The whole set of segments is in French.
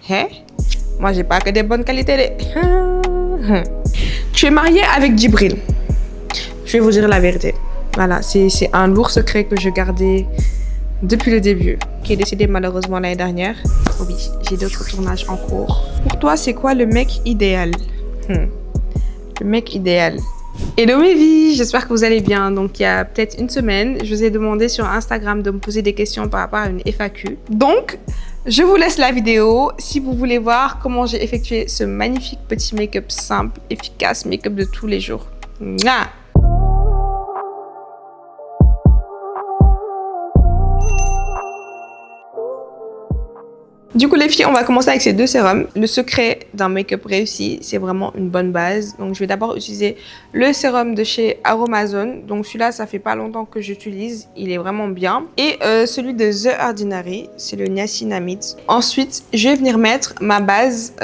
Hein? Moi, j'ai pas que des bonnes qualités. Tu es mariée avec Djibril. Je vais vous dire la vérité. Voilà, c'est un lourd secret que je gardais depuis le début, qui est décédé malheureusement l'année dernière. Oh oui, j'ai d'autres tournages en cours. Pour toi, c'est quoi le mec idéal? Le mec idéal. Hello mes vies, j'espère que vous allez bien. Donc il y a peut-être une semaine, je vous ai demandé sur Instagram de me poser des questions par rapport à une FAQ. Donc, je vous laisse la vidéo si vous voulez voir comment j'ai effectué ce magnifique petit make-up simple, efficace, make-up de tous les jours. Mouah. Du coup les filles, on va commencer avec ces deux sérums. Le secret d'un make-up réussi, c'est vraiment une bonne base. Donc je vais d'abord utiliser le sérum de chez Aromazone. Donc celui-là, ça fait pas longtemps que j'utilise, il est vraiment bien. Et celui de The Ordinary, c'est le niacinamide. Ensuite, je vais venir mettre ma base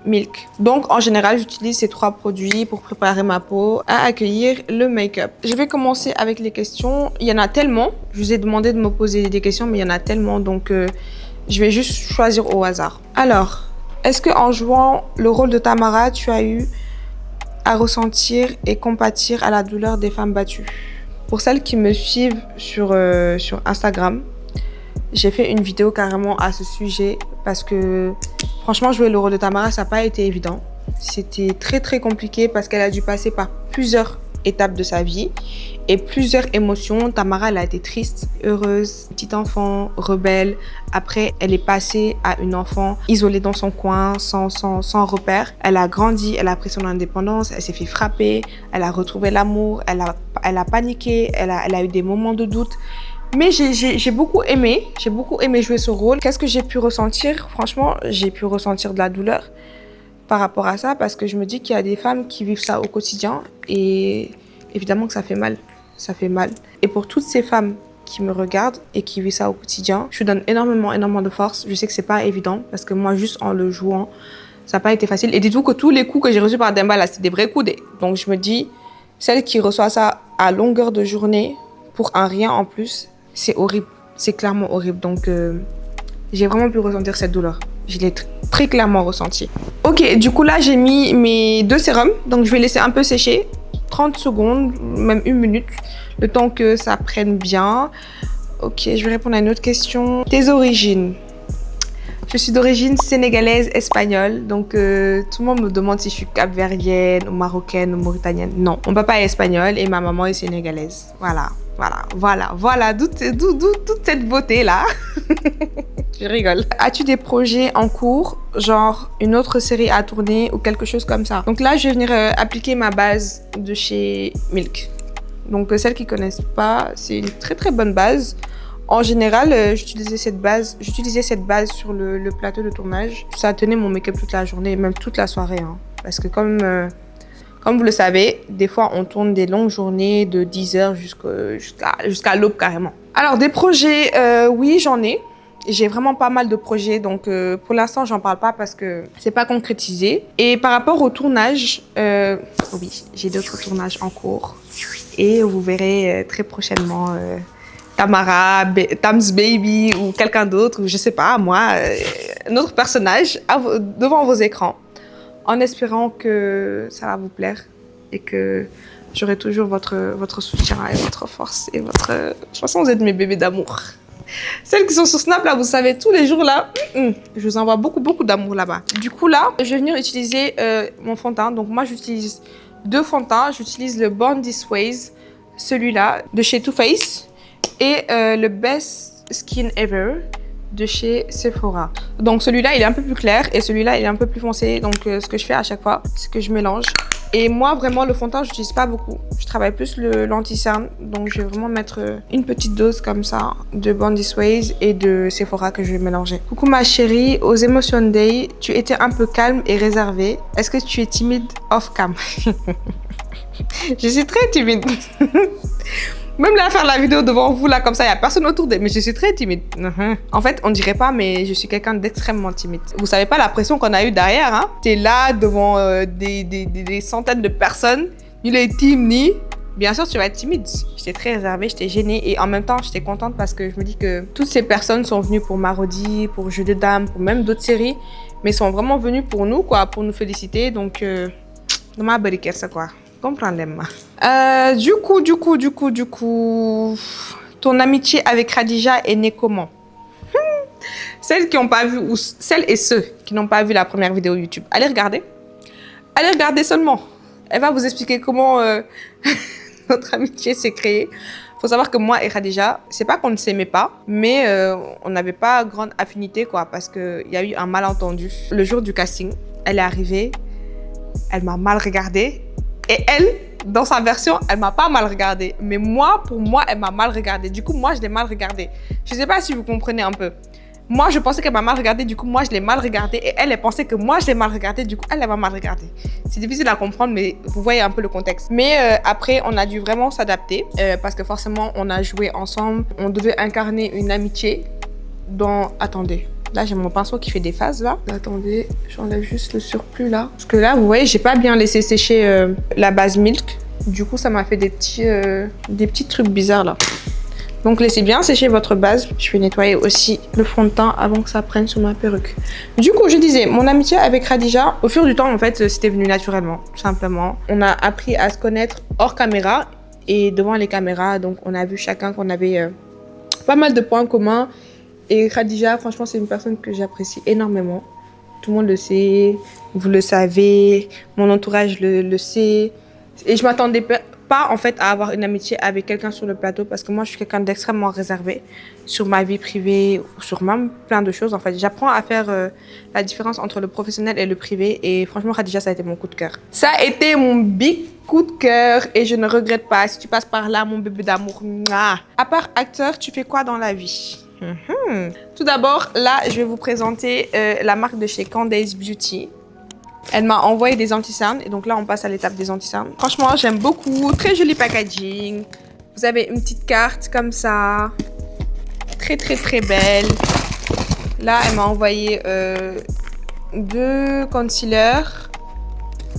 Milk. Donc en général, j'utilise ces trois produits pour préparer ma peau à accueillir le make-up. Je vais commencer avec les questions. Il y en a tellement. Je vous ai demandé de me poser des questions, mais il y en a tellement. Donc je vais juste choisir au hasard. Alors, est-ce qu'en jouant le rôle de Tamara, tu as eu à ressentir et compatir à la douleur des femmes battues? Pour celles qui me suivent sur Instagram, j'ai fait une vidéo carrément à ce sujet parce que franchement, jouer le rôle de Tamara, ça n'a pas été évident. C'était très très compliqué parce qu'elle a dû passer par plusieurs étapes de sa vie et plusieurs émotions. Tamara, elle a été triste, heureuse, petite enfant, rebelle. Après, elle est passée à une enfant isolée dans son coin, sans repère. Elle a grandi, elle a pris son indépendance, elle s'est fait frapper, elle a retrouvé l'amour, elle a paniqué, elle a eu des moments de doute. Mais j'ai beaucoup aimé jouer ce rôle. Qu'est-ce que j'ai pu ressentir? Franchement, j'ai pu ressentir de la douleur par rapport à ça, parce que je me dis qu'il y a des femmes qui vivent ça au quotidien et évidemment que ça fait mal. Ça fait mal. Et pour toutes ces femmes qui me regardent et qui vivent ça au quotidien, je vous donne énormément de force. Je sais que c'est pas évident parce que moi, juste en le jouant, ça n'a pas été facile. Et dites-vous que tous les coups que j'ai reçus par Demba, là, c'était des vrais coups. Donc je me dis, celle qui reçoit ça à longueur de journée pour un rien en plus, c'est horrible. C'est clairement horrible. Donc j'ai vraiment pu ressentir cette douleur. Je l'ai très clairement ressenti. Ok, du coup là, j'ai mis mes deux sérums. Donc je vais laisser un peu sécher. 30 secondes, même 1 minute. Le temps que ça prenne bien. Ok, je vais répondre à une autre question. Tes origines? Je suis d'origine sénégalaise, espagnole. Donc tout le monde me demande si je suis capverdienne, ou marocaine, ou mauritanienne. Non, mon papa est espagnol et ma maman est sénégalaise. Voilà. D'où toute cette beauté-là. Je rigole. As-tu des projets en cours, genre une autre série à tourner ou quelque chose comme ça? Donc là, je vais venir appliquer ma base de chez Milk. Donc celles qui connaissent pas, c'est une très très bonne base. En général, j'utilisais cette base sur le plateau de tournage. Ça tenait mon make-up toute la journée, même toute la soirée. Hein. Parce que comme vous le savez, des fois on tourne des longues journées de 10 heures jusqu'à l'aube carrément. Alors des projets, oui j'en ai. J'ai vraiment pas mal de projets, donc pour l'instant j'en parle pas parce que c'est pas concrétisé. Et par rapport au tournage, oui, j'ai d'autres tournages en cours et vous verrez très prochainement Tamara, Tam's Baby ou quelqu'un d'autre, ou je sais pas, moi, un autre personnage devant vos écrans, en espérant que ça va vous plaire et que j'aurai toujours votre soutien et votre force et votre... De toute façon, vous êtes mes bébés d'amour. Celles qui sont sur Snap, là, vous savez, tous les jours, là, je vous envoie beaucoup d'amour là-bas. Du coup, là, je vais venir utiliser mon fond de teint. Donc, moi, j'utilise deux fonds de teint. J'utilise le Born This Ways, celui-là, de chez Too Faced, et le Best Skin Ever, de chez Sephora. Donc, celui-là, il est un peu plus clair, et celui-là, il est un peu plus foncé. Donc, ce que je fais à chaque fois, c'est que je mélange. Et moi, vraiment, le fond de teint, je n'utilise pas beaucoup. Je travaille plus l'anti-cerne. Donc, je vais vraiment mettre une petite dose comme ça de Born This Ways et de Sephora que je vais mélanger. Coucou ma chérie, aux Emotion Day, tu étais un peu calme et réservée. Est-ce que tu es timide off-cam? Je suis très timide. Même là, faire la vidéo devant vous, là, comme ça, il n'y a personne autour de moi, mais je suis très timide. En fait, on dirait pas, mais je suis quelqu'un d'extrêmement timide. Vous savez pas la pression qu'on a eue derrière, hein? T'es là devant des centaines de personnes, ni les teams, ni... Bien sûr, tu vas être timide. J'étais très réservée, j'étais gênée et en même temps, j'étais contente parce que je me dis que toutes ces personnes sont venues pour Marodi, pour Jeu de Dames, pour même d'autres séries, mais sont vraiment venues pour nous, quoi, pour nous féliciter. Donc, dans ma barrière, ça quoi. Comprends-moi. Du coup, ton amitié avec Khadija est née comment? Celles qui n'ont pas vu, ou celles et ceux qui n'ont pas vu la première vidéo YouTube, allez regarder. Allez regarder seulement. Elle va vous expliquer comment notre amitié s'est créée. Il faut savoir que moi et Khadija, c'est pas qu'on ne s'aimait pas, mais on n'avait pas grande affinité, quoi, parce qu'il y a eu un malentendu. Le jour du casting, elle est arrivée, elle m'a mal regardée, et elle, dans sa version, elle m'a pas mal regardée. Mais moi, pour moi, elle m'a mal regardée. Du coup, moi, je l'ai mal regardée. Je sais pas si vous comprenez un peu. Moi, je pensais qu'elle m'a mal regardée, du coup, moi, je l'ai mal regardée. Et elle pensait que moi, je l'ai mal regardée, du coup, elle m'a mal regardée. C'est difficile à comprendre, mais vous voyez un peu le contexte. Mais après, on a dû vraiment s'adapter parce que forcément, on a joué ensemble. On devait incarner une amitié dans... Attendez, là, j'ai mon pinceau qui fait des phases, là. Attendez, j'enlève juste le surplus, là. Parce que là, vous voyez, j'ai pas bien laissé sécher la base milk. Du coup, ça m'a fait des petits trucs bizarres, là. Donc, laissez bien sécher votre base. Je vais nettoyer aussi le fond de teint avant que ça prenne sur ma perruque. Du coup, je disais, mon amitié avec Khadija, au fur du temps, en fait, c'était venu naturellement, tout simplement. On a appris à se connaître hors caméra et devant les caméras. Donc, on a vu chacun qu'on avait pas mal de points communs. Et Khadija, franchement, c'est une personne que j'apprécie énormément. Tout le monde le sait, vous le savez, mon entourage le sait. Et je m'attendais pas en fait à avoir une amitié avec quelqu'un sur le plateau parce que moi je suis quelqu'un d'extrêmement réservé sur ma vie privée ou sur même plein de choses. En fait, j'apprends à faire la différence entre le professionnel et le privé et franchement Khadija, ça a été mon coup de cœur. Ça a été mon big coup de cœur et je ne regrette pas. Si tu passes par là, mon bébé d'amour. À part acteur, tu fais quoi dans la vie? Tout d'abord, là, je vais vous présenter la marque de chez Candace Beauty. Elle m'a envoyé des anti-cernes et donc là on passe à l'étape des anti-cernes. Franchement j'aime beaucoup, très joli packaging. Vous avez une petite carte comme ça, très belle. Là elle m'a envoyé 2 concealers.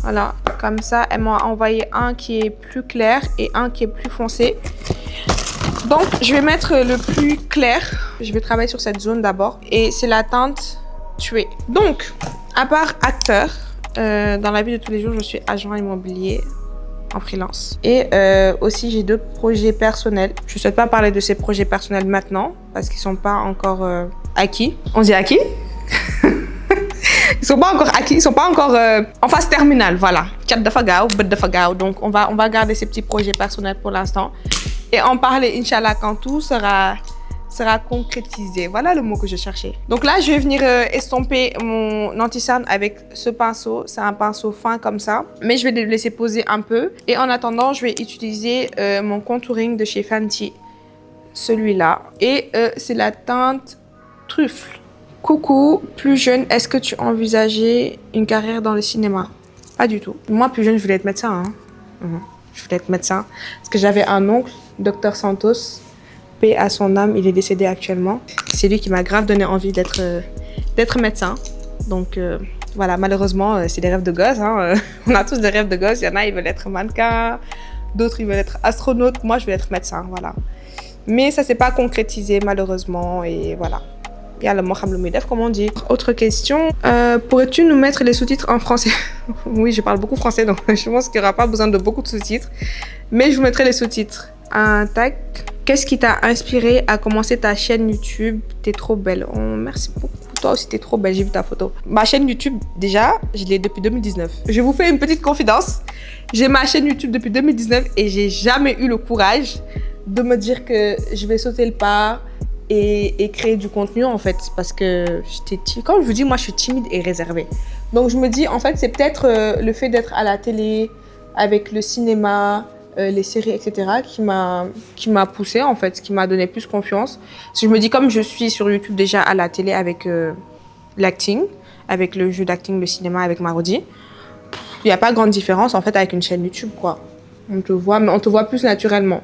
Voilà, comme ça elle m'a envoyé un qui est plus clair et un qui est plus foncé. Donc je vais mettre le plus clair. Je vais travailler sur cette zone d'abord et c'est la teinte Tuée. Donc à part acteur, dans la vie de tous les jours, je suis agent immobilier en freelance. Et aussi, j'ai d'autres projets personnels. Je ne souhaite pas parler de ces projets personnels maintenant parce qu'ils ne sont pas encore acquis. On dit acquis? Ils ne sont pas encore acquis, ils ne sont pas encore en phase terminale. Voilà. Donc, on va garder ces petits projets personnels pour l'instant et en parler, Inch'Allah, quand tout sera concrétisé. Voilà le mot que je cherchais. Donc là, je vais venir estomper mon anti-cerne avec ce pinceau. C'est un pinceau fin comme ça. Mais je vais le laisser poser un peu. Et en attendant, je vais utiliser mon contouring de chez Fenty. Celui-là. Et c'est la teinte Truffle. Coucou, plus jeune, est-ce que tu envisageais une carrière dans le cinéma? Pas du tout. Moi, plus jeune, je voulais être médecin. Je voulais être médecin. Parce que j'avais un oncle, Dr Santos. Paix à son âme, il est décédé actuellement. C'est lui qui m'a grave donné envie d'être médecin. Donc voilà, malheureusement, c'est des rêves de gosse. On a tous des rêves de gosse. Il y en a, ils veulent être mannequin. D'autres, ils veulent être astronaute. Moi, je veux être médecin, voilà. Mais ça ne s'est pas concrétisé, malheureusement. Et voilà. Il y a le Moham Medef, comme on dit. Autre question. Pourrais-tu nous mettre les sous-titres en français? Oui, je parle beaucoup français, donc je pense qu'il n'y aura pas besoin de beaucoup de sous-titres. Mais je vous mettrai les sous-titres. Un tac. Qu'est-ce qui t'a inspiré à commencer ta chaîne YouTube? T'es trop belle. Oh, merci beaucoup. Toi aussi, t'es trop belle. J'ai vu ta photo. Ma chaîne YouTube, déjà, je l'ai depuis 2019. Je vous fais une petite confidence. J'ai ma chaîne YouTube depuis 2019 et j'ai jamais eu le courage de me dire que je vais sauter le pas et créer du contenu, en fait. Parce que j'étais timide. Comme je vous dis, moi, je suis timide et réservée. Donc, je me dis, en fait, c'est peut-être le fait d'être à la télé, avec le cinéma, les séries, etc., qui m'a poussée, en fait, qui m'a donné plus confiance. Parce que je me dis, comme je suis sur YouTube déjà à la télé avec l'acting, avec le jeu d'acting, le cinéma avec Marodi, il n'y a pas grande différence, en fait, avec une chaîne YouTube, quoi. On te voit, mais on te voit plus naturellement.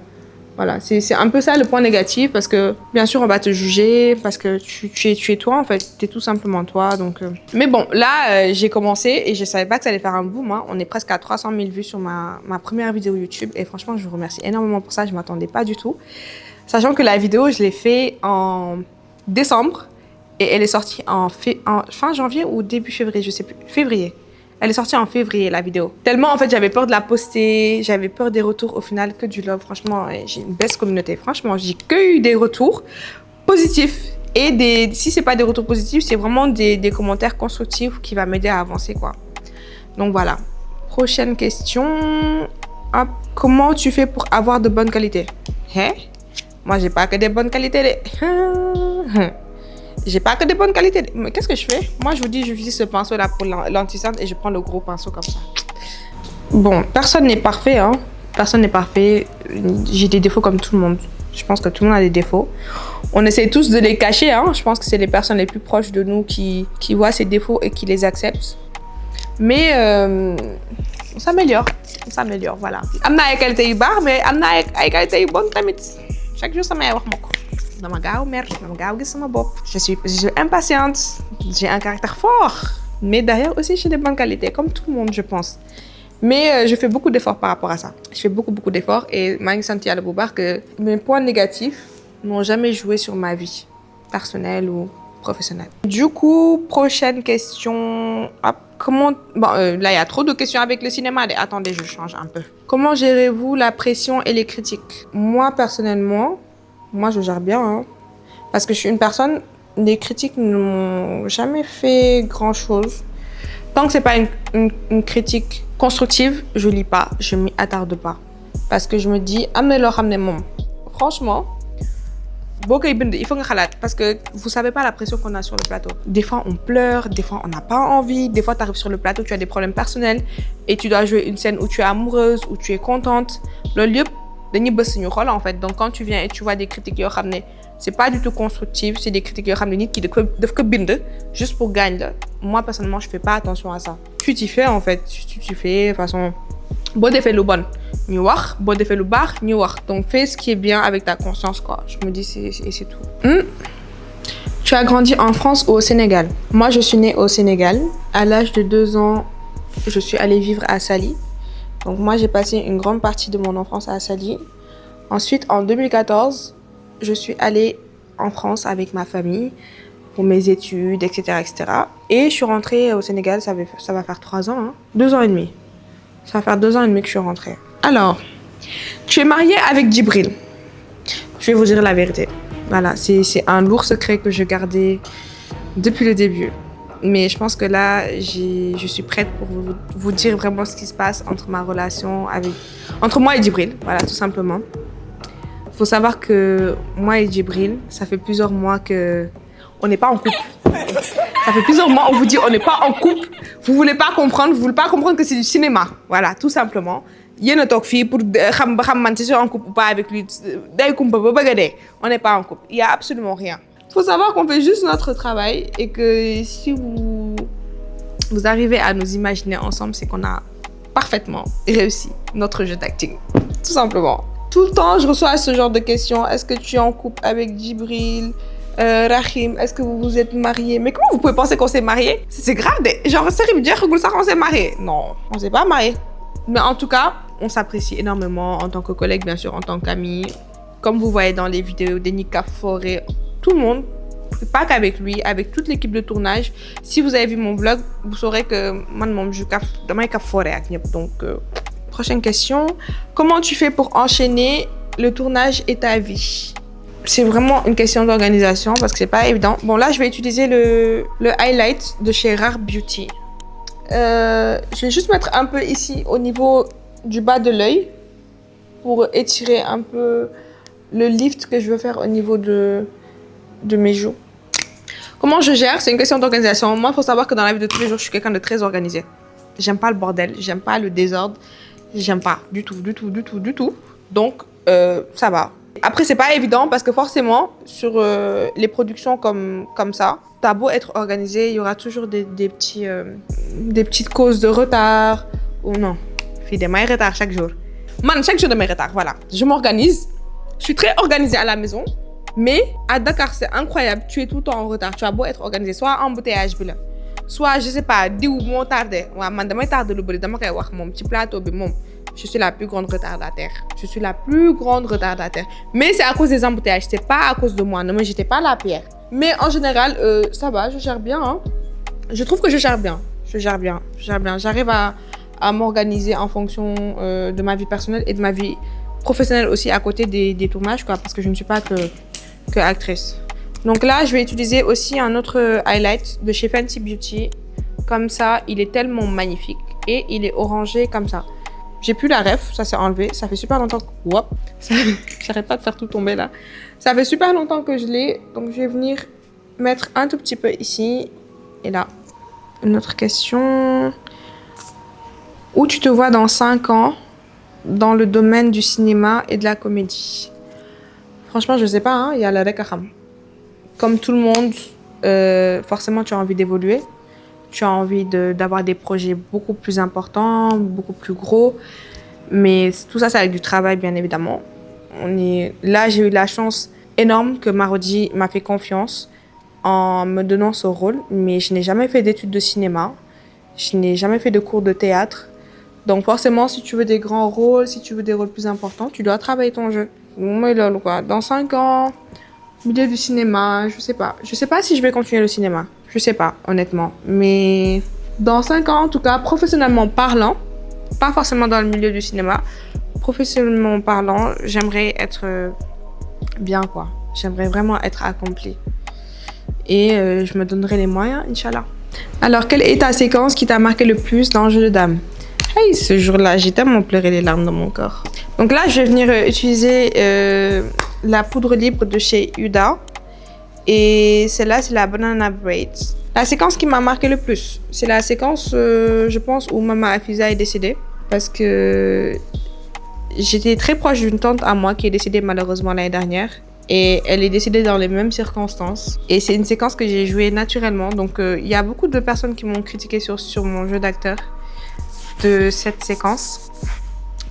Voilà, c'est un peu ça le point négatif parce que bien sûr on va te juger parce que tu es toi en fait, tu es tout simplement toi. Donc, Mais bon, là j'ai commencé et je savais pas que ça allait faire un boom. Hein. On est presque à 300 000 vues sur ma première vidéo YouTube et franchement je vous remercie énormément pour ça, je m'attendais pas du tout. Sachant que la vidéo je l'ai fait en décembre et elle est sortie en fin janvier ou début février, je sais plus, février. Elle est sortie en février, la vidéo. Tellement, en fait, j'avais peur de la poster, j'avais peur des retours. Au final, que du love. Franchement, j'ai une belle communauté. Franchement, j'ai que eu des retours positifs. Et si c'est pas des retours positifs, c'est vraiment des commentaires constructifs qui vont m'aider à avancer, quoi. Donc, voilà. Prochaine question. Hop. Comment tu fais pour avoir de bonnes qualités? Hein? Moi, j'ai pas que des bonnes qualités. J'ai pas que des bonnes qualités. Mais qu'est-ce que je fais? Moi, je vous dis, j'utilise ce pinceau-là pour l'anti-cerne et je prends le gros pinceau comme ça. Bon, personne n'est parfait, hein. Personne n'est parfait. J'ai des défauts comme tout le monde. Je pense que tout le monde a des défauts. On essaie tous de les cacher, hein. Je pense que c'est les personnes les plus proches de nous qui voient ces défauts et qui les acceptent. Mais on s'améliore. On s'améliore, voilà. Am na ay qualités yu baax, mais am na ay qualités yu bonnes tamit. Chaque jour, ça m'a wax ma ko. Dama gaaw mer, dama gaaw gis sama bopp. Je suis impatiente, j'ai un caractère fort, mais derrière aussi j'ai des bonnes qualités, comme tout le monde je pense. Mais je fais beaucoup d'efforts par rapport à ça. Je fais beaucoup d'efforts et maa ngi sant Yàlla bu baax que mes points négatifs n'ont jamais joué sur ma vie personnelle ou professionnelle. Du coup, prochaine question. Hop, comment... Bon, là il y a trop de questions avec le cinéma. Attendez, je change un peu. Comment gérez-vous la pression et les critiques? Moi personnellement, je gère bien, hein, parce que je suis une personne, les critiques ne m'ont jamais fait grand-chose. Tant que c'est pas une critique constructive, je lis pas, je m'y attarde pas. Parce que je me dis, franchement, il faut que parce que vous savez pas la pression qu'on a sur le plateau. Des fois, on pleure, des fois, on n'a pas envie. Des fois, tu arrives sur le plateau, tu as des problèmes personnels et tu dois jouer une scène où tu es amoureuse, où tu es contente. Le lieu en fait. Donc quand tu viens et tu vois des critiques c'est pas du tout constructif, c'est des critiques qui doivent juste pour gagner. Moi personnellement je fais pas attention à ça. Tu t'y fais en fait, tu fais de façon bon défait le bon ñu wax bon défait le baax ñu wax. Donc fais ce qui est bien avec ta conscience quoi. Je me dis c'est tout. Tu as grandi en France ou au Sénégal? Moi je suis née au Sénégal. À l'âge de 2 ans, je suis allée vivre à Saly. Donc moi, j'ai passé une grande partie de mon enfance à Saly. Ensuite, en 2014, je suis allée en France avec ma famille pour mes études, etc., etc. Et je suis rentrée au Sénégal, ça va faire 3 ans, hein, 2 ans et demi. Ça va faire 2 ans et demi que je suis rentrée. Alors, tu es mariée avec Djibril. Je vais vous dire la vérité. Voilà, c'est un lourd secret que je gardais depuis le début. Mais je pense que là, je suis prête pour vous dire vraiment ce qui se passe entre ma relation entre moi et Djibril, voilà, tout simplement. Il faut savoir que moi et Djibril, ça fait plusieurs mois qu'on n'est pas en couple. Ça fait plusieurs mois, on vous dit on n'est pas en couple. Vous voulez pas comprendre que c'est du cinéma. Voilà, tout simplement. Yéen a toog fii pour xam man si je suis en couple ou pas avec lui. On n'est pas en couple. Il y a absolument rien. Il faut savoir qu'on fait juste notre travail et que si vous arrivez à nous imaginer ensemble, c'est qu'on a parfaitement réussi notre jeu d'acting. Tout simplement. Tout le temps, je reçois ce genre de questions. Est-ce que tu es en couple avec Djibril? Rahim, est-ce que vous vous êtes mariés? Mais comment vous pouvez penser qu'on s'est mariés? C'est grave. Genre, c'est dire qu'on s'est mariés. Non, on s'est pas mariés. Mais en tout cas, on s'apprécie énormément en tant que collègue, bien sûr, en tant qu'amis. Comme vous voyez dans les vidéos d'Enika Forêt, tout le monde, pas qu'avec lui, avec toute l'équipe de tournage. Si vous avez vu mon vlog, vous saurez que moi, je suis Forêt avec ñëpp. Donc, prochaine question. Comment tu fais pour enchaîner le tournage et ta vie? C'est vraiment une question d'organisation parce que c'est pas évident. Bon, là, je vais utiliser le highlight de chez Rare Beauty. Je vais juste mettre un peu ici au niveau du bas de l'œil pour étirer un peu le lift que je veux faire au niveau de mes joues. Comment je gère? C'est une question d'organisation. Moi, il faut savoir que dans la vie de tous les jours, je suis quelqu'un de très organisé. J'aime pas le bordel, j'aime pas le désordre, j'aime pas du tout. Donc, ça va. Après, c'est pas évident parce que forcément, sur les productions comme ça, t'as beau être organisé, il y aura toujours des petites causes de retard. Ou non, il y a des retard chaque jour. Chaque jour de mes retards, voilà. Je m'organise Je suis très organisée à la maison, mais à Dakar, c'est incroyable. Tu es tout le temps en retard. Tu as beau être organisé, soit embouteillage, soit, je sais pas, diou, mon tardé. Ouais, man, dama tardé le bol, dama kay wax mom ci plateau bi mom. Je suis la plus grande retardataire. Je suis la plus grande retardataire. Mais c'est à cause des embouteillages. C'est pas à cause de moi. Ne me jetez pas la pierre. Mais en général, ça va, je gère bien. Hein. Je trouve que je gère bien. Je gère bien. J'arrive à m'organiser en fonction de ma vie personnelle et de ma vie professionnelle aussi à côté des tournages, quoi, parce que je ne suis pas que actrice. Donc là, je vais utiliser aussi un autre highlight de chez Fenty Beauty. Comme ça, il est tellement magnifique. Et il est orangé comme ça. J'ai plus la ref, ça s'est enlevé. Ça fait super longtemps que... Wop, j'arrête pas de faire tout tomber là. Ça fait super longtemps que je l'ai. Donc je vais venir mettre un tout petit peu ici. Et là, une autre question. Où tu te vois dans 5 ans dans le domaine du cinéma et de la comédie? Franchement, je sais pas, hein, il y a la rekaham. Comme tout le monde, forcément, tu as envie d'évoluer. Tu as envie d'avoir des projets beaucoup plus importants, beaucoup plus gros. Mais tout ça, c'est avec du travail, bien évidemment. Là, j'ai eu la chance énorme que Marodi m'a fait confiance en me donnant ce rôle. Mais je n'ai jamais fait d'études de cinéma. Je n'ai jamais fait de cours de théâtre. Donc forcément, si tu veux des grands rôles, si tu veux des rôles plus importants, tu dois travailler ton jeu. Dans 5 ans, milieu du cinéma, je sais pas. Je sais pas si je vais continuer le cinéma. Je sais pas, honnêtement. Mais dans 5 ans, en tout cas, professionnellement parlant, pas forcément dans le milieu du cinéma, professionnellement parlant, j'aimerais être bien, quoi. J'aimerais vraiment être accomplie. Et je me donnerai les moyens, Inch'Allah. Alors, quelle est ta séquence qui t'a marqué le plus dans Jeu de Dames? Hey, ce jour-là, j'ai tellement pleuré les larmes dans mon corps. Donc là, je vais venir utiliser la poudre libre de chez Huda. Et celle-là, c'est la Banana Braids. La séquence qui m'a marqué le plus, c'est la séquence, je pense, où Mama Afiza est décédée. Parce que j'étais très proche d'une tante à moi qui est décédée malheureusement l'année dernière. Et elle est décédée dans les mêmes circonstances. Et c'est une séquence que j'ai jouée naturellement. Donc, il y a beaucoup de personnes qui m'ont critiqué sur mon jeu d'acteur de cette séquence.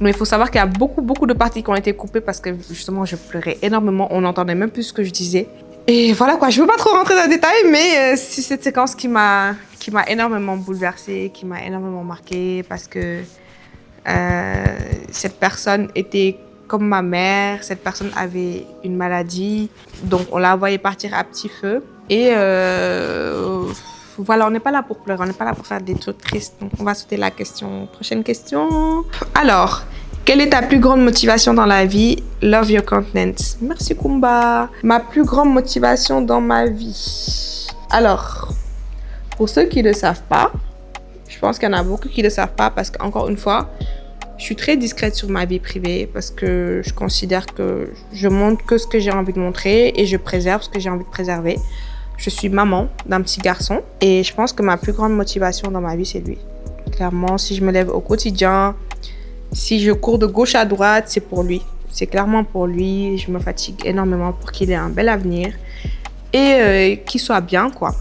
Mais il faut savoir qu'il y a beaucoup de parties qui ont été coupées parce que justement, je pleurais énormément. On n'entendait même plus ce que je disais. Et voilà quoi, je ne veux pas trop rentrer dans le détail, mais c'est cette séquence qui m'a énormément bouleversée, qui m'a énormément marquée parce que cette personne était comme ma mère, cette personne avait une maladie, donc on la voyait partir à petit feu. Et voilà, on n'est pas là pour pleurer, on n'est pas là pour faire des trucs tristes, donc on va sauter la question. Prochaine question. Alors, quelle est ta plus grande motivation dans la vie? Love your content. Merci Kumba. Ma plus grande motivation dans ma vie. Alors, pour ceux qui ne le savent pas, je pense qu'il y en a beaucoup qui ne le savent pas parce qu'encore une fois, je suis très discrète sur ma vie privée parce que je considère que je montre que ce que j'ai envie de montrer et je préserve ce que j'ai envie de préserver. Je suis maman d'un petit garçon et je pense que ma plus grande motivation dans ma vie, c'est lui. Clairement, si je me lève au quotidien, si je cours de gauche à droite, c'est pour lui. C'est clairement pour lui. Je me fatigue énormément pour qu'il ait un bel avenir et qu'il soit bien, quoi.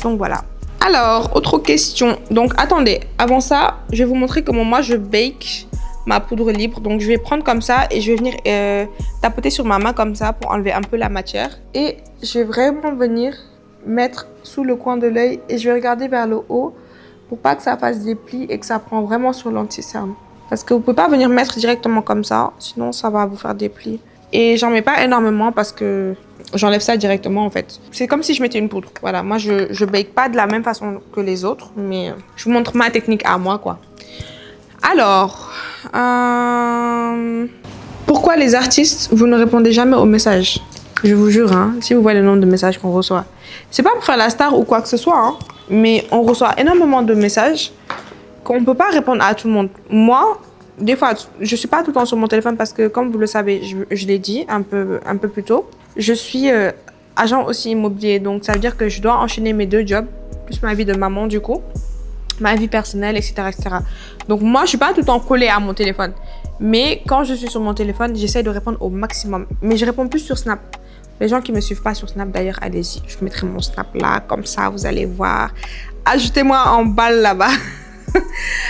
Donc voilà. Alors, autre question. Donc attendez, avant ça, je vais vous montrer comment moi je bake ma poudre libre. Donc je vais prendre comme ça et je vais venir tapoter sur ma main comme ça pour enlever un peu la matière. Et je vais vraiment venir mettre sous le coin de l'œil et je vais regarder vers le haut pour pas que ça fasse des plis et que ça prend vraiment sur l'anti-cerne. Parce que vous pouvez pas venir mettre directement comme ça, sinon ça va vous faire des plis. Et j'en mets pas énormément parce que j'enlève ça directement en fait. C'est comme si je mettais une poudre. Voilà, moi je bake pas de la même façon que les autres, mais je vous montre ma technique à moi quoi. Alors, pourquoi les artistes, vous ne répondez jamais aux messages? Je vous jure, hein, si vous voyez le nombre de messages qu'on reçoit. C'est pas pour faire la star ou quoi que ce soit, hein, mais on reçoit énormément de messages qu'on ne peut pas répondre à tout le monde. Moi, des fois, je ne suis pas tout le temps sur mon téléphone parce que, comme vous le savez, je l'ai dit un peu plus tôt, je suis agent aussi immobilier. Donc, ça veut dire que je dois enchaîner mes 2 jobs, plus ma vie de maman du coup, ma vie personnelle, etc. etc. Donc, moi, je ne suis pas tout le temps collée à mon téléphone. Mais quand je suis sur mon téléphone, j'essaie de répondre au maximum. Mais je réponds plus sur Snap. Les gens qui ne me suivent pas sur Snap, d'ailleurs, allez-y. Je mettrai mon Snap là, comme ça, vous allez voir. Ajoutez-moi en balle là-bas.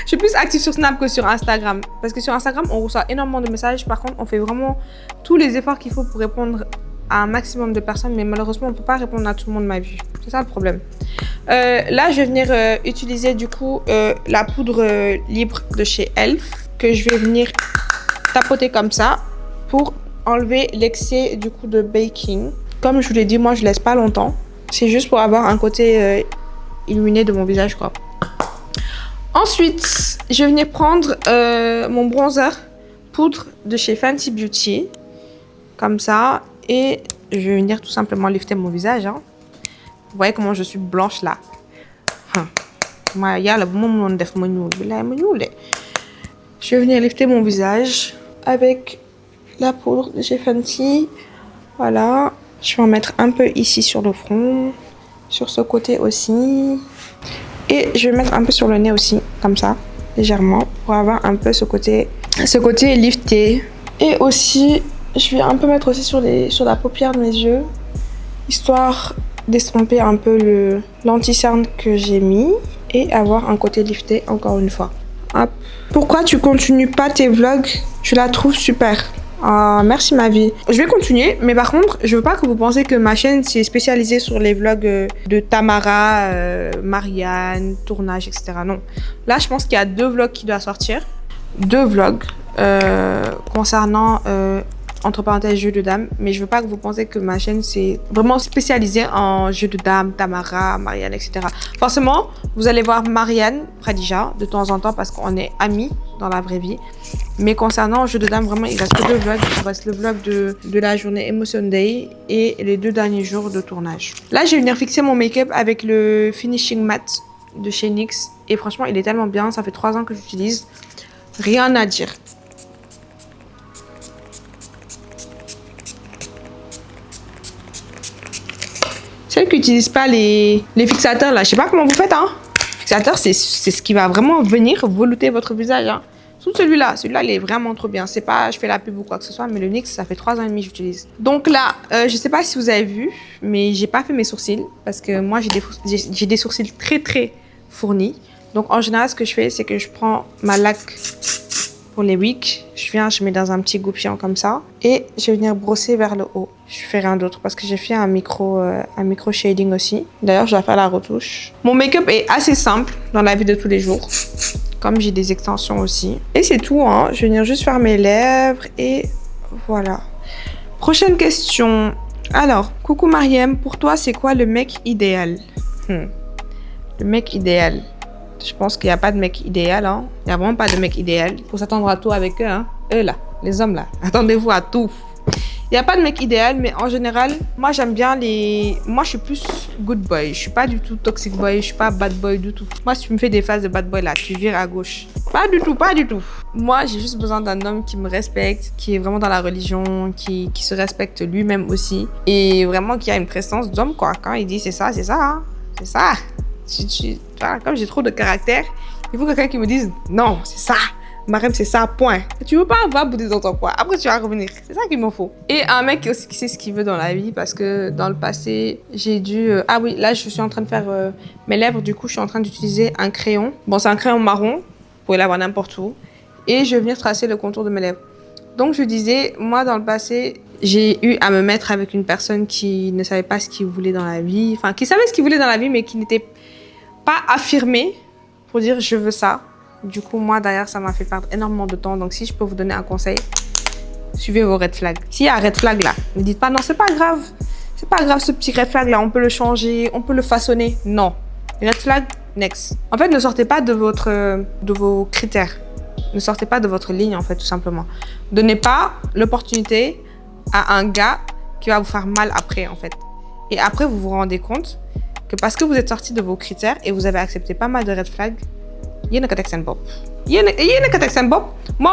Je suis plus active sur Snap que sur Instagram. Parce que sur Instagram, on reçoit énormément de messages. Par contre, on fait vraiment tous les efforts qu'il faut pour répondre à un maximum de personnes. Mais malheureusement, on ne peut pas répondre à tout le monde, ma vue. C'est ça le problème. Là, je vais venir utiliser du coup la poudre libre de chez Elf. Que je vais venir tapoter comme ça pour enlever l'excès du coup de baking. Comme je vous l'ai dit, moi, je laisse pas longtemps. C'est juste pour avoir un côté illuminé de mon visage, quoi. Ensuite, je vais venir prendre mon bronzer poudre de chez Fenty Beauty. Comme ça. Et je vais venir tout simplement lifter mon visage. Hein. Vous voyez comment je suis blanche là. Je vais venir lifter mon visage avec la poudre de chez Fenty. Voilà. Je vais en mettre un peu ici sur le front. Sur ce côté aussi. Et je vais mettre un peu sur le nez aussi, comme ça, légèrement, pour avoir un peu ce côté lifté. Et aussi, je vais un peu mettre aussi sur la paupière de mes yeux, histoire d'estomper un peu l'anti-cerne que j'ai mis et avoir un côté lifté encore une fois. Hop. Pourquoi tu continues pas tes vlogs? Je la trouve super. Ah, merci ma vie. Je vais continuer, mais par contre, je veux pas que vous pensiez que ma chaîne c'est spécialisée sur les vlogs de Tamara, Marianne, tournage, etc. Non. Là, je pense qu'il y a 2 vlogs qui doivent sortir. 2 vlogs concernant, entre parenthèses, jeux de dames. Mais je veux pas que vous pensiez que ma chaîne c'est vraiment spécialisée en jeux de dames, Tamara, Marianne, etc. Forcément, vous allez voir Marianne, Khadija, de temps en temps parce qu'on est amis dans la vraie vie. Mais concernant jeux de dames, vraiment, il reste que 2 vlogs. Il reste le vlog de la journée Emotion Day et les 2 derniers jours de tournage. Là, je vais venir fixer mon make-up avec le Finishing Matte de chez NYX. Et franchement, il est tellement bien. Ça fait 3 ans que j'utilise. Rien à dire. Celles qui n'utilisent pas les fixateurs, là, je sais pas comment vous faites, hein. Fixateur, c'est ce qui va vraiment venir velouter votre visage, hein. Surtout celui-là, il est vraiment trop bien. C'est pas, je fais la pub ou quoi que ce soit, mais le NYX, ça fait 3 ans et demi que j'utilise. Donc là, je sais pas si vous avez vu, mais j'ai pas fait mes sourcils parce que moi, j'ai des sourcils très très fournis. Donc en général, ce que je fais, c'est que je prends ma laque pour les wigs. Je mets dans un petit goupillon comme ça et je vais venir brosser vers le haut. Je fais rien d'autre parce que j'ai fait un micro shading aussi. D'ailleurs, je dois faire la retouche. Mon make-up est assez simple dans la vie de tous les jours. Comme j'ai des extensions aussi. Et c'est tout, hein. Je vais venir juste faire mes lèvres et voilà. Prochaine question. Alors, coucou Mariem, pour toi, c'est quoi le mec idéal? Le mec idéal. Je pense qu'il n'y a pas de mec idéal, hein. Il n'y a vraiment pas de mec idéal. Il faut s'attendre à tout avec eux, hein. Eux là, les hommes là. Attendez-vous à tout. Il n'y a pas de mec idéal, mais en général, moi j'aime bien les... Moi je suis plus good boy. Je suis pas du tout toxic boy, je suis pas bad boy du tout. Moi si tu me fais des phases de bad boy là, tu vires à gauche. Pas du tout, pas du tout. Moi j'ai juste besoin d'un homme qui me respecte, qui est vraiment dans la religion, qui se respecte lui-même aussi. Et vraiment qui a une présence d'homme quoi. Quand il dit c'est ça, hein. C'est ça. Voilà, comme j'ai trop de caractère, il faut quelqu'un qui me dise non, c'est ça. Mariem, c'est ça, point. Tu veux pas avoir bout dans ton quoi. Après, tu vas revenir. C'est ça qu'il me faut. Et un mec aussi qui sait ce qu'il veut dans la vie parce que dans le passé, j'ai dû... Ah oui, là, je suis en train de faire mes lèvres. Du coup, je suis en train d'utiliser un crayon. Bon, c'est un crayon marron. Vous pouvez l'avoir n'importe où. Et je vais venir tracer le contour de mes lèvres. Donc, je disais, moi, dans le passé, j'ai eu à me mettre avec une personne qui ne savait pas ce qu'il voulait dans la vie. Enfin, qui savait ce qu'il voulait dans la vie, mais qui n'était pas affirmé pour dire je veux ça. Du coup, moi, d'ailleurs, ça m'a fait perdre énormément de temps. Donc, si je peux vous donner un conseil, suivez vos red flags. S'il y a un red flag là, ne dites pas non, c'est pas grave. C'est pas grave ce petit red flag là, on peut le changer, on peut le façonner. Non. Red flag, next. En fait, ne sortez pas de vos critères. Ne sortez pas de votre ligne, en fait, tout simplement. Donnez pas l'opportunité à un gars qui va vous faire mal après, en fait. Et après, vous vous rendez compte que parce que vous êtes sorti de vos critères et vous avez accepté pas mal de red flags, moi,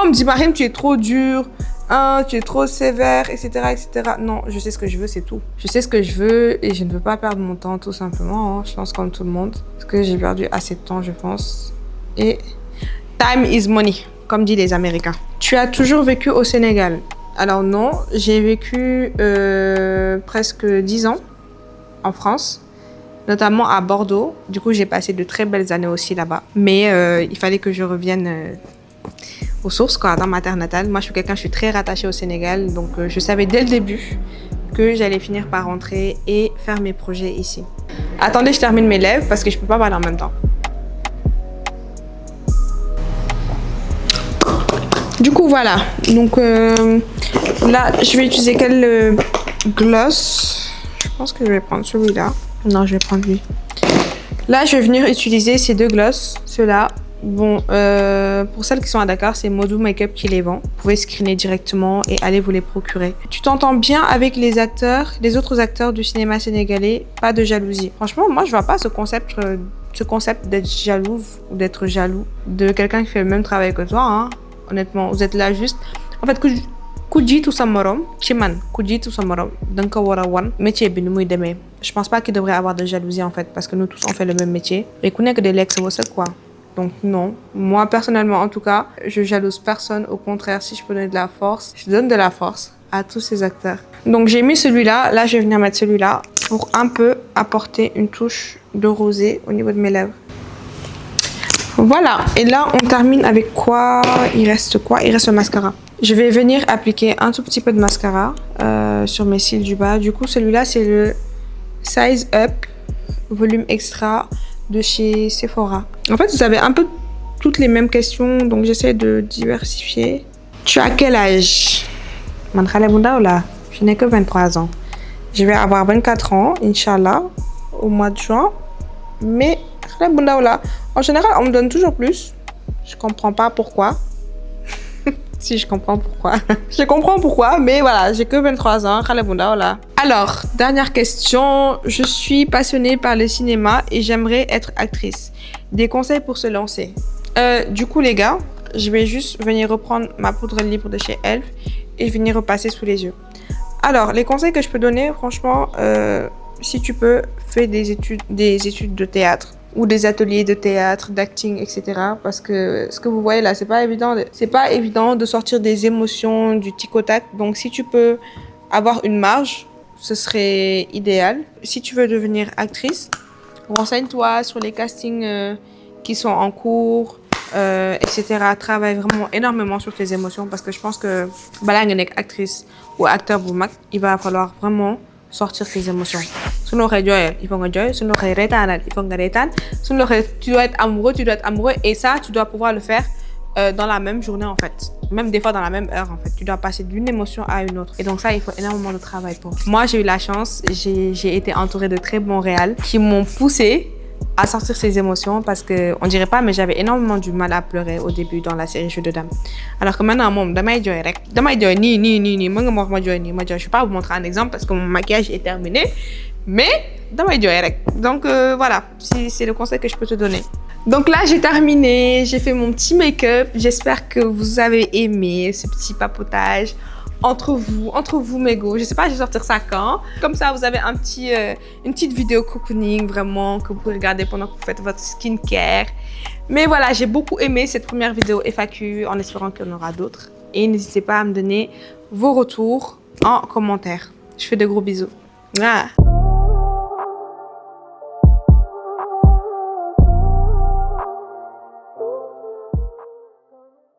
on me dit, Mariem, tu es trop dur, hein, tu es trop sévère, etc., etc. Non, je sais ce que je veux, c'est tout. Je sais ce que je veux et je ne veux pas perdre mon temps, tout simplement. Hein. Je pense comme tout le monde. Parce que j'ai perdu assez de temps, je pense. Et time is money, comme disent les Américains. Tu as toujours vécu au Sénégal? Alors non, j'ai vécu presque 10 ans en France. notamment à Bordeaux. Du coup, j'ai passé de très belles années aussi là-bas. Mais il fallait que je revienne aux sources, quoi, dans ma terre natale. Moi, je suis très rattachée au Sénégal. Donc, je savais dès le début que j'allais finir par rentrer et faire mes projets ici. Attendez, je termine mes lèvres parce que je peux pas parler en même temps. Du coup, voilà. Donc, là, je vais utiliser quel gloss? Je pense que je vais prendre celui-là. Non, je vais prendre lui. Là, je vais venir utiliser ces deux gloss. Ceux-là. Bon, pour celles qui sont à Dakar, c'est Modou Makeup qui les vend. Vous pouvez screener directement et aller vous les procurer. Tu t'entends bien avec les autres acteurs du cinéma sénégalais, pas de jalousie. Franchement, moi, je vois pas ce concept d'être jalouse ou d'être jaloux de quelqu'un qui fait le même travail que toi. Hein. Honnêtement, vous êtes là juste. En fait, ku jiitu sa morom ci man ku jiitu sa morom danga ko war a wan métier bi ni muy demee. Je pense pas qu'il devrait y avoir de jalousie en fait, parce que nous tous on fait le même métier. Et ku nekk de lekk sa wërsëg quoi. Donc non, moi personnellement en tout cas, je jalouse personne. Au contraire, si je peux donner de la force, je donne de la force à tous ces acteurs. Donc j'ai mis celui-là, là je vais venir mettre celui-là pour un peu apporter une touche de rosé au niveau de mes lèvres. Voilà, et là on termine avec quoi? Il reste quoi? Il reste le mascara. Je vais venir appliquer un tout petit peu de mascara sur mes cils du bas. Du coup celui-là c'est le Size Up Volume Extra de chez Sephora. En fait, vous avez un peu toutes les mêmes questions, donc j'essaie de diversifier. Tu as quel âge? Je n'ai que 23 ans. Je vais avoir 24 ans, Inch'Allah, au mois de juin. Mais en général, on me donne toujours plus. Je comprends pas pourquoi. Si, je comprends pourquoi. Je comprends pourquoi, mais voilà, j'ai que 23 ans. Alors, dernière question. Je suis passionnée par le cinéma et j'aimerais être actrice. Des conseils pour se lancer. Du coup, les gars, je vais juste venir reprendre ma poudre libre de chez Elf et venir repasser sous les yeux. Alors, les conseils que je peux donner, franchement, si tu peux, fais des études de théâtre ou des ateliers de théâtre, d'acting, etc. Parce que ce que vous voyez là, c'est pas évident de sortir des émotions du tic au tac. Donc si tu peux avoir une marge, ce serait idéal. Si tu veux devenir actrice, renseigne-toi sur les castings qui sont en cours, etc. Travaille vraiment énormément sur tes émotions parce que je pense que balaa nga nekk actrice ou acteur bu mag, il va falloir vraiment sortir tes émotions. Su la waxee jooyal, il faut nga jooy. Su la waxee reetaanal, il faut nga reetaan. Su la waxee tu dois être amoureux, et ça, tu dois pouvoir le faire dans la même journée en fait. Même des fois dans la même heure en fait. Tu dois passer d'une émotion à une autre. Et donc ça, il faut énormément de travail pour. Moi, j'ai eu la chance, j'ai été entourée de très bons réals qui m'ont poussée à sortir ces émotions parce que on dirait pas, mais j'avais énormément du mal à pleurer au début dans la série Jeux de Dames. Alors que maintenant, damay joy rek, damay joy ni, mën nga ma wax ma joy nii, ma joy. Je vais pas vous montrer un exemple parce que mon maquillage est terminé, mais damay joy rek. Donc voilà, c'est le conseil que je peux te donner. Donc là, j'ai terminé, j'ai fait mon petit make-up. J'espère que vous avez aimé ce petit papotage entre vous mes go. Je sais pas, je vais sortir ça quand. Comme ça, vous avez une petite vidéo cocooning vraiment que vous pouvez regarder pendant que vous faites votre skincare. Mais voilà, j'ai beaucoup aimé cette première vidéo FAQ en espérant qu'il y en aura d'autres. Et n'hésitez pas à me donner vos retours en commentaire. Je fais de gros bisous. Ah.